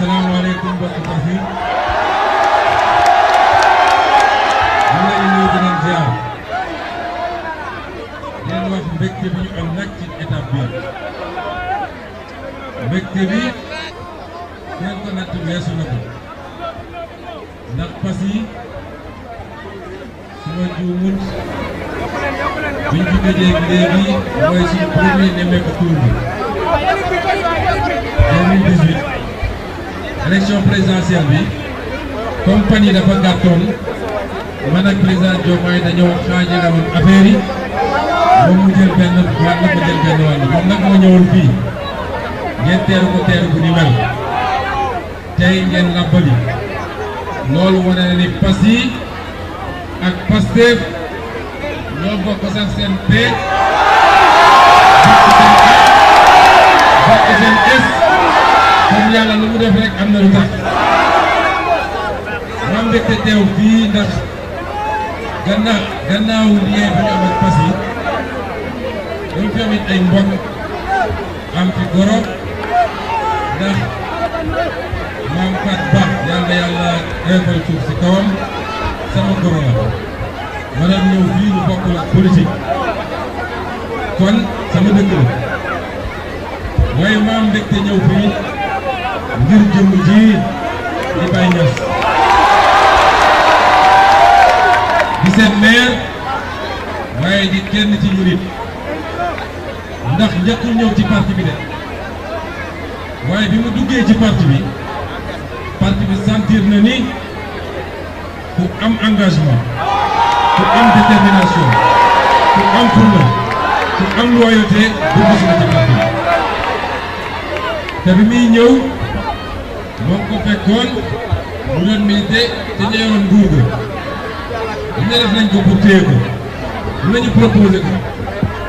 asalaamaaleykum mbokk Passy ñu ngi leen di nuyu di leen ziar di leen wax mbégte bi ñu am nag ci étape bi mbégte bi ngeen ko natt weesu na ko ndax Passy su ma juumul bi ñu gëjee léegi mooy suñu premier nemmeeku tour bi 2018 élection présidentielle bi compagnie dafa gàttoon man ak président Diomaye dañoo xaajale woon affaire yi moom mu jël benn wàll ma jël benn wàll moom nag moo ñëwoon fii ngeen teeru ko teeru bu ni mel tey ngeen labbali loolu wane na ni Passy ak Pastef ñoo bokk sax seen paix bokk seen es comme yàlla lu mu def rek am na lu tax ma am mbégte teew fii ndax gannaaw lien bi ñu am ak Passy dañu fi amit ay mbokk am fi goro ndax maam Fat Ba yàlla defal suuf si kawam sama goro la ma doon ñëw fii lu bokk ak politique kon sama dëkk la waaye ma am mbégte ñëw fii ngir jëmm ji di Baye Niass di seen maire waaye di kenn ci ñu nit ndax njëkkul ñëw ci parti bi de waaye bi mu duggee ci parti bi sentir na ni ku am engagement ku am détermination ku am fulla ku am loyauté dugg si na ci parti bi te bi muy ñëw moo ko fekkoon mu doon milité te ñu yoroon nguur ga ñu ne def nañ ko pour téye ko lu nañu proposé ko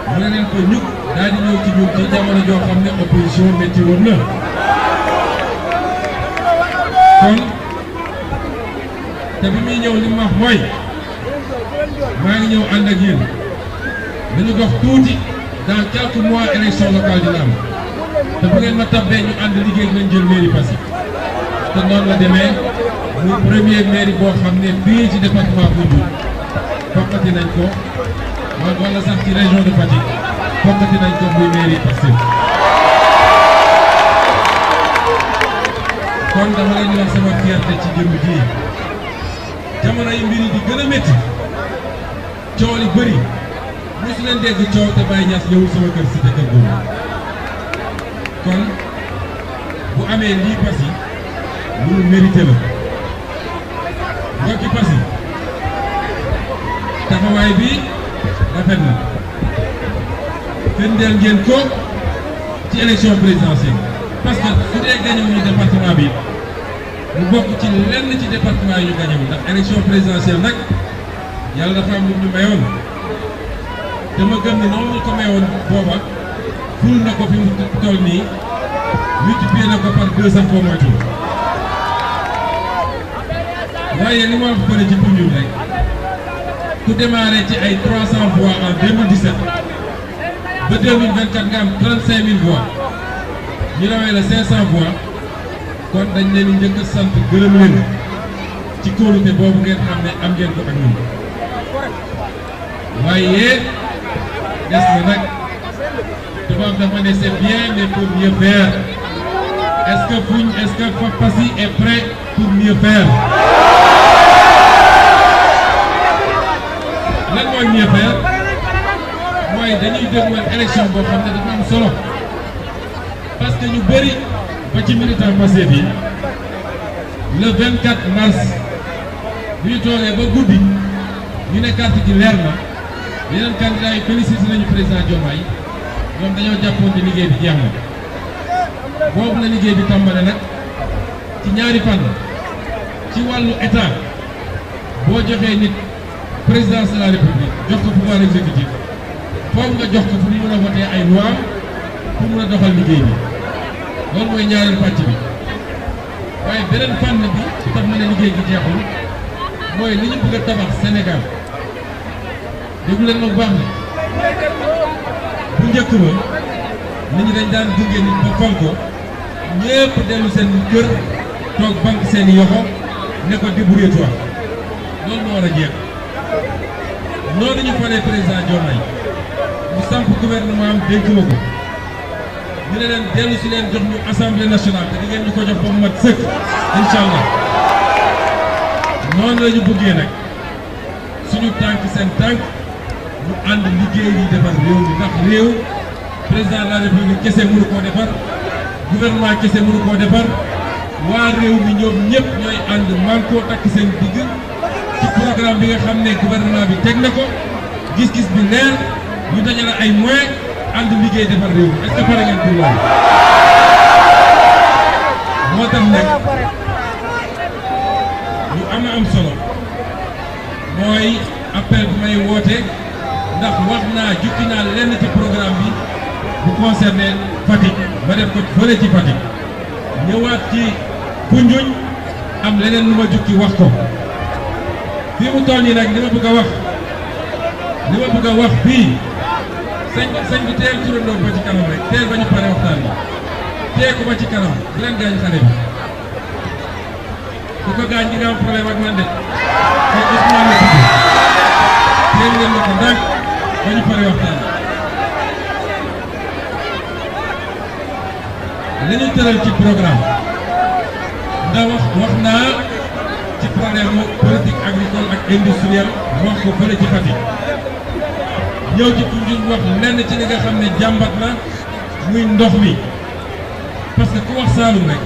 mu ne leen ko ñuk daal di ñëw ci ñun ci jamono joo xam ne opposition métti woon na kon te bi muy ñëw li mu wax mooy maa ngi ñëw ànd ak yéen dañu dox tuuti dans quelques mois élection locale dina am te bu ngeen ma tabbee ñu ànd liggéey nañ jël mairie Passy te noonu la demee muy premier mairie boo xam ne fii ci département Foundiougne fokkati nañ ko wala sax ci région de Fatick fokkati nañ ko muy mairie Passy kon dama leen di wax sama fierté ci jëmm ji jamono yi mbir yi di gën a métti coow li bëri mosu leen dégg coow te Baye Niass ñëwul sama kër cité kër googu kon bu amee lii Passy lu mu mérité la mbokki Passy taxawaay bi rafet na firndeel ngeen ko ci élection présidentielle parce que su dee gañewuñu département bi mu bokk ci lenn ci département yi ñu gañewul ndax élection présidentielle nag yàlla dafa am lu ñu mayoon te ma gëm ni noonu ñu ko mayoon booba ful na ko fi mu toll nii multiplié na ko par 200 fois moytu waaye li ma wax bëri ci Foundiougne rek ku démarré ci ay 300 voix en 2017 ba 2024 nga am 35 000 voix ñu rawee la 500 voix kon dañ leen di njëkk a sant gërëm leen ci kóolute boobu ngeen xam ne am ngeen ko ak ñun waaye des na nag tubaab dafa ne c'est bien mais pour mieux faire est-ce que Passy est prêt pour mieux faire lan mooy mieux faire mooy dañuy dégluwaat élection boo xam ne dafa am solo parce que ñu bëri ba ci militant Pastef bi le 24 mars bi ñu toogee ba guddi ñu ne carte gi leer na yeneen candidat yi félicité nañu président Diomaye ñoom dañoo jàppoon ni liggéey bi jeex na boobu la liggéey bi tàmbale nag ci ñaari fànn ci wàllu état boo joxee nit présidence de la république jox ko pouvoir exécutif foofu nga jox ko fu ñu mën a voté ay loi pour mën a doxal liggéey bi loolu mooy ñaareel pàcc bi waaye beneen fànn bi su tax ma ne liggéey gi jeexul mooy li ñu bëgg a tabax Sénégal déglu leen ma bu baax ne bu njëkk ba nit ñi dañ daan gunge nit ba fal ko ñépp dellu seen kër toog banque seen yoxo ne ko débrouille-toi loolu moo war a jeex noonu ñu falee président Diomaye mu samp gouvernement am dénk ma ko ñu ne leen dellu si leen jox ñu assemblée nationale te di ngeen ñu ko jox ba mu mat sëkk incha allah noonu la ñu bëggee nag suñu tànk seen tànk ñu ànd liggéey yi defar réew mi ndax réew président de la république kese mënu koo defar gouvernement kese mënu koo defar waa réew mi ñoom ñëpp ñooy ànd man koo takk seen digg ci programme bi nga xam ne gouvernement bi teg na ko gis-gis bi leer ñu dajale ay moyens ànd liggéey defar réew mi est-ce que pare ngeen pour loolu moo tax nag lu am solo mooy appel bu may woote ndax wax naa jukki naa lenn ci programme bi bu concerné Fatick ma def ko fële ci Fatick ñëwaat ci Foundiougne am leneen lu ma jukki wax ko fii mu toll nii nag li ma bëgg a wax fii sëñ bi teel turandoo ba ci kanam rek teel ba ñu pare waxtaan bi teel ko ba ci kanam bu leen gaañ xale bi ku ko gaañ di nga am problème ak man de te Ousmane la tudd teel ngeen ma ko ndànk ba ñu pare waxtaan li ñu tëral ci programme ndax wax naa ci problème politique agricole ak industriel wax ko fële ci Fatick ñëw ci Foundiougne wax lenn ci li nga xam ne jàmbat la muy ndox mi parce que ku wax Saalum rek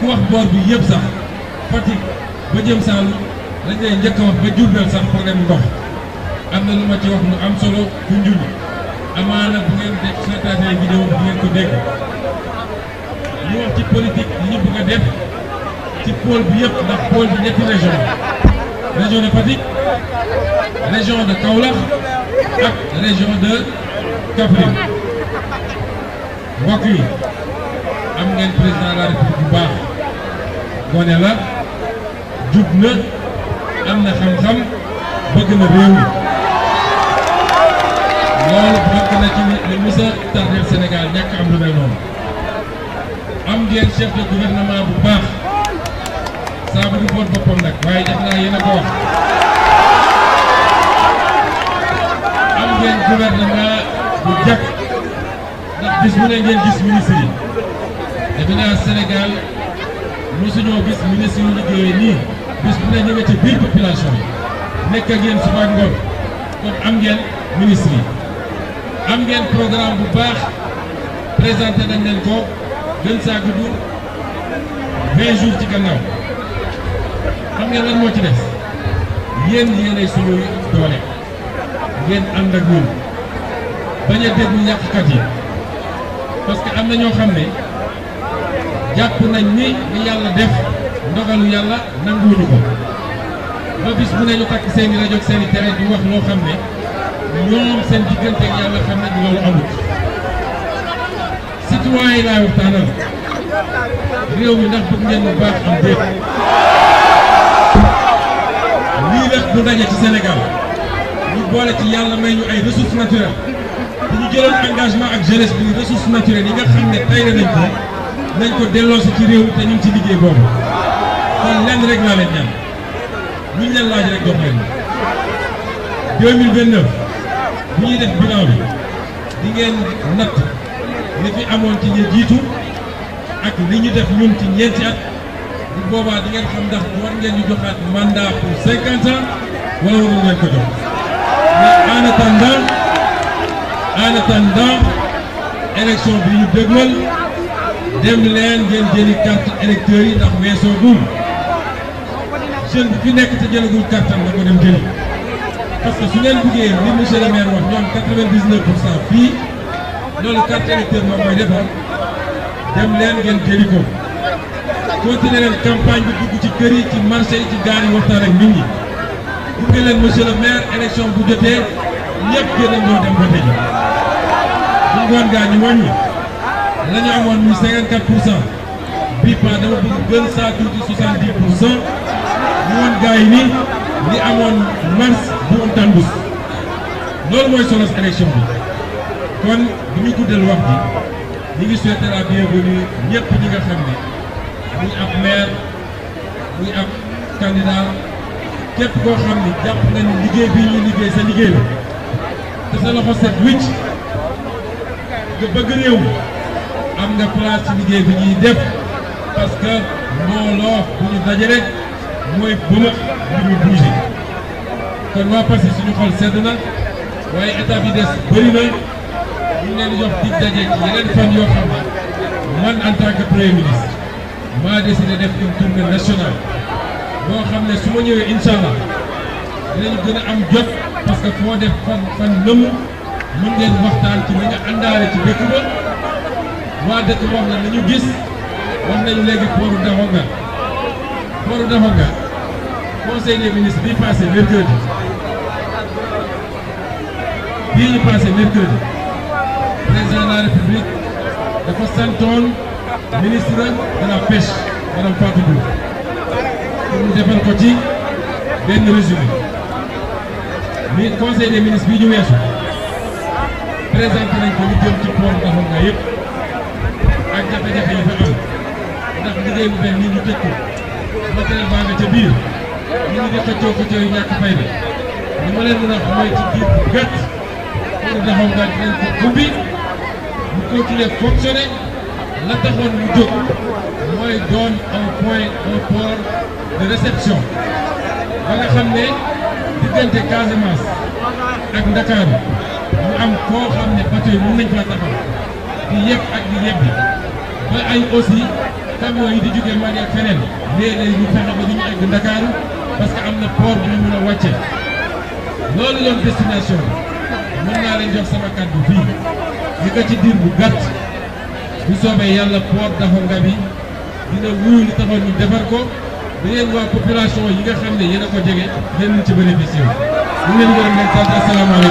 ku wax boor bi yëpp sax Fatick ba jëm Saalum lañ lay njëkk a wax ba Diourbel sax problème ndox am na lu ma ci wax lu am solo Foundiougne amaana bu ngeen def seetaanee vidéo bu ngeen ko dégg ñu wax ci politique yi ñu bëgg a def ci pôle bi yëpp ndax pôle bi ñetti région de Fatick région de Kaolack ak région de Kaffrine mbokk yi am ngeen président de la République bu baax gone la jub na am na xam-xam bëgg na réew mi loolu bokk na ci li mës a tardeel Sénégal ñàkk am lu mel noonu am ngeen chef de gouvernement bu baax saa bu du boot boppam nag waaye def naa yéen a ko wax am ngeen gouvernement bu jàkk ndax bis bu ne ngeen gis ministre yi defe naa Sénégal mosuñoo gis ministre yu liggéeyee nii bis bu ne ñu nga ci biir population yi nekk ak yéen suba ngoon kon am ngeen ministre yi am ngeen programme bu baax présenté nañ leen ko gën saa gudd 20 jours ci gannaaw xam ngeen lan moo ci des yéen yéenay suñuy doole ngeen ànd ak ñun bañ a déglu ñàkkkat yi parce que am na ñoo xam ne jàpp nañ ni li yàlla def ndogalu yàlla nanguwuñu ko ba bis bu ne ñu takk seeni rajo ak seeni télé di wax loo xam ne ñoom seen diggante ak yàlla xam nañ loolu amut citoyen yi laay waxtaanal réew mi ndax bëgg ngeen bu baax am déet lii lépp bu daje ci Sénégal ñu boole ci yàlla may ñu ay ressources naturelles te ñu jëloon engagement ak jeunesse bi ressources naturelles yi nga xam ne tey nañ ko delloosi ci réew te ñu ngi ci liggéey boobu kon lenn rek laa leen ñaan luñ leen laaj rek jox leen 2029 bu ñuy def bilan bi di ngeen natt li fi amoon ci ñi jiitu ak li ñu def ñun ci ñeenti at bu boobaa di ngeen xam ndax war ngeen ñu joxaat mandat pour 50 ans wala waru ngeen ko jox mais en attendant élection bi ñu dégmal dem leen ngeen jëli carte électeurs yi ndax weesoo gum jeune bi fi nekk te jëlagul carte am na ko dem jëli parce que su ngeen buggee li monsieur le maire wax ñoom 99% fii loolu carte électeur moom mooy defar dem leen ngeen jëli ko continuer leen campagne bi dugg ci kër yi ci marché yi ci gaar yi waxtaan ak nit ñi gunge leen monsieur le maire élection bu jotee ñëpp génn ñoo dem voté ji bu ngoon gaa ñu wàññi la ñu amoon muy 54% bii pa dama bëgg gën saa tuuti 70% ñu woon gaa yi ni li amoon mars bu am tàmbus loolu mooy solos élection bi kon bu ñu guddal wax ji ñi ngi souhaiter la bienvenue ñëpp ñi nga xam ne muy ab maire muy ab candidat képp koo xam ni jàpp nga ni liggéey bi ñuy liggéey sa liggéey la te sa loxo set wicc nga bëgg réew mi am nga place ci liggéey bi ñuy def parce que mbooloo bu ñu daje rek mooy bëma li muy bougé kon waa Passy suñu xol sedd na waaye état bi des bëri na ñu ngi leen di jox dig daje ci yeneen fan yoo xam ne man en tant que premier ministre maa décidé def une tournée nationale boo xam ne su ma ñëwee incha allah dinañu gën a am jot parce que foo def fan lëmm mën ngeen waxtaan ci li nga àndaale ci dëkk ba waa dëkk wax na nañu gis wax nañu léegi pooru Daxonga conseil des ministres bii passé mercredi président de la république dafa santoon ministre de la pêche madame Fatou Diouf pour mu defal ko ci benn résumé mi conseil des ministres bii ñu weesu présenté nañ ko lu jëm ci port Daxonga yëpp ak jafe-jafe yi fa am ndax liggéey bu mel nii ñu tëj ko matériel baa nga ca biir nit ñi di xëccoo yu ñàkk fayda li ma leen mën a wax mooy ci diir bu gàtt port Daxonga dinañ ko ubbi mu continuer fonctionner la taxoon mu jóg mooy doon un port de réception ba nga xam ne diggante Casamance ak Ndakaaru mu am koo xam ne bateau yi mën nañ faa taxaw di yëpp ak di yebbi ba ay aussi camion yi di jóge Mali ak feneen léeg-léeg ñu fexe ba du ñu egg Ndakaaru parce que am na port bu ñu mën a wàcce loolu yoon destination bi mën naa leen jox sama kàddu fii li ko ci diir bu gàtt bu soobee yàlla port Daxonga bi dina wuyu li taxoon ñu defar ko ba yéen waa population yi nga xam ne yéen a ko jege yéen ci bénéficier wu. ñu ngi leen di gërëm leen sant asalaamaaleykum.